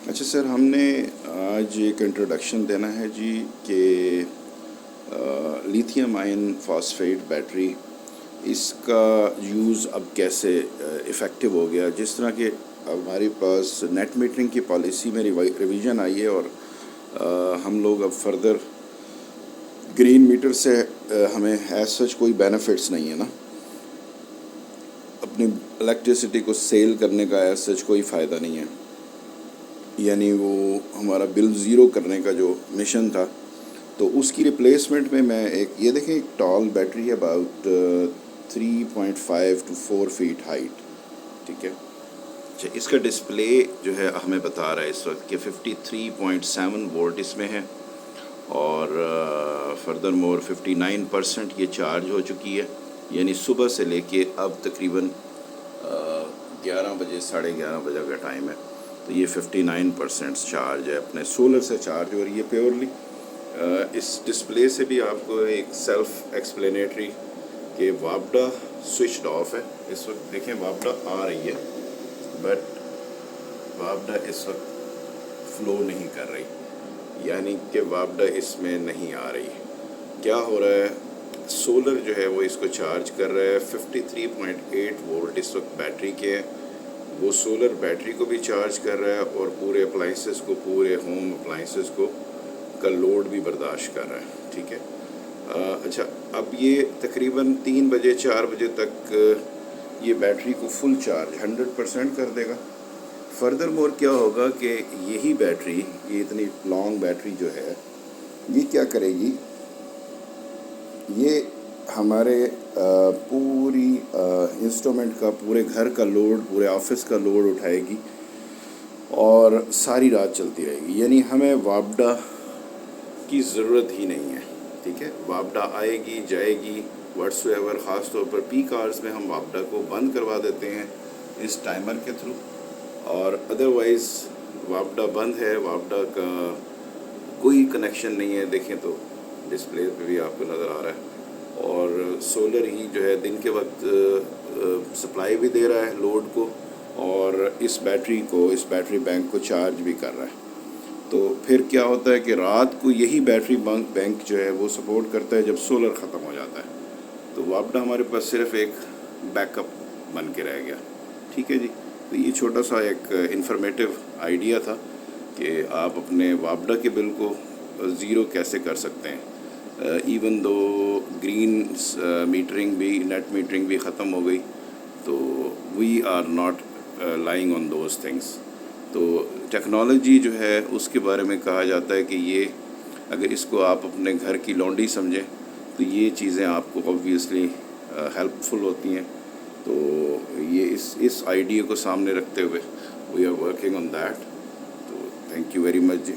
اچھا سر، ہم نے آج ایک انٹروڈکشن دینا ہے جی کہ لیتھیم آئن فاسفیٹ بیٹری، اس کا یوز اب کیسے افیکٹو ہو گیا. جس طرح کہ ہمارے پاس نیٹ میٹرنگ کی پالیسی میں ریویژن آئی ہے اور ہم لوگ اب فردر گرین میٹر سے ہمیں ایز سچ کوئی بینیفٹس نہیں ہے نا، اپنی الیکٹریسٹی کو سیل کرنے کا ایز سچ کوئی فائدہ نہیں ہے. یعنی وہ ہمارا بل زیرو کرنے کا جو مشن تھا، تو اس کی ریپلیسمنٹ میں ایک یہ دیکھیں ایک ٹال بیٹری ہے اباؤٹ 3.5 to 4 feet ہائٹ. ٹھیک ہے. اچھا، اس کا ڈسپلے جو ہے ہمیں بتا رہا ہے اس وقت کہ 53.7 وولٹ اس میں ہے، اور فردر مور 59% یہ چارج ہو چکی ہے. یعنی صبح سے لے کے اب تقریباً 11 بجے 11:30 بجے کا ٹائم ہے، تو یہ 59% چارج ہے، اپنے سولر سے چارج ہو رہی ہے پیورلی. اس ڈسپلے سے بھی آپ کو ایک سیلف ایکسپلینیٹری کہ وابڈا سوئچڈ آف ہے اس وقت. دیکھیں وابڈا آ رہی ہے بٹ وابڈا اس وقت فلو نہیں کر رہی، یعنی کہ وابڈا اس میں نہیں آ رہی. کیا ہو رہا ہے؟ سولر جو ہے وہ اس کو چارج کر رہا ہے. 53.8 وولٹ اس وقت بیٹری کے ہے، وہ سولر بیٹری کو بھی چارج کر رہا ہے اور پورے اپلائنسز کو، پورے ہوم اپلائنسز کو کا لوڈ بھی برداشت کر رہا ہے. ٹھیک ہے. اچھا، اب یہ تقریباً 3 بجے 4 بجے تک یہ بیٹری کو فل چارج 100% کر دے گا. فردر مور کیا ہوگا کہ یہی بیٹری، یہ اتنی لانگ بیٹری جو ہے، یہ کیا کرے گی، یہ ہمارے پوری انسٹرومنٹ کا، پورے گھر کا لوڈ، پورے آفس کا لوڈ اٹھائے گی اور ساری رات چلتی رہے گی. یعنی ہمیں وابڈا کی ضرورت ہی نہیں ہے. ٹھیک ہے. وابڈا آئے گی جائے گی واٹس ایور. خاص طور پر پیک آورز میں ہم وابڈا کو بند کروا دیتے ہیں اس ٹائمر کے تھرو، اور ادروائز وابڈا بند ہے، وابڈا کا کوئی کنیکشن نہیں ہے. دیکھیں تو ڈسپلے پہ بھی آپ کو نظر آ رہا ہے. اور سولر ہی جو ہے دن کے وقت سپلائی بھی دے رہا ہے لوڈ کو، اور اس بیٹری بینک کو چارج بھی کر رہا ہے. تو پھر کیا ہوتا ہے کہ رات کو یہی بیٹری بینک جو ہے وہ سپورٹ کرتا ہے جب سولر ختم ہو جاتا ہے. تو وابڈا ہمارے پاس صرف ایک بیک اپ بن کے رہ گیا. ٹھیک ہے جی. تو یہ چھوٹا سا ایک انفارمیٹیو آئیڈیا تھا کہ آپ اپنے وابڈا کے بل کو زیرو کیسے کر سکتے ہیں. ایون دو گرین میٹرنگ بھی، نیٹ میٹرنگ بھی ختم ہو گئی، تو we are not lying on those things. تو ٹیکنالوجی جو ہے اس کے بارے میں کہا جاتا ہے کہ یہ اگر اس کو آپ اپنے گھر کی لانڈری سمجھیں تو یہ چیزیں آپ کو آبویسلی ہیلپ فل ہوتی ہیں. تو یہ اس آئیڈیا کو سامنے رکھتے ہوئے we are working on that. تو تھینک یو ویری مچ.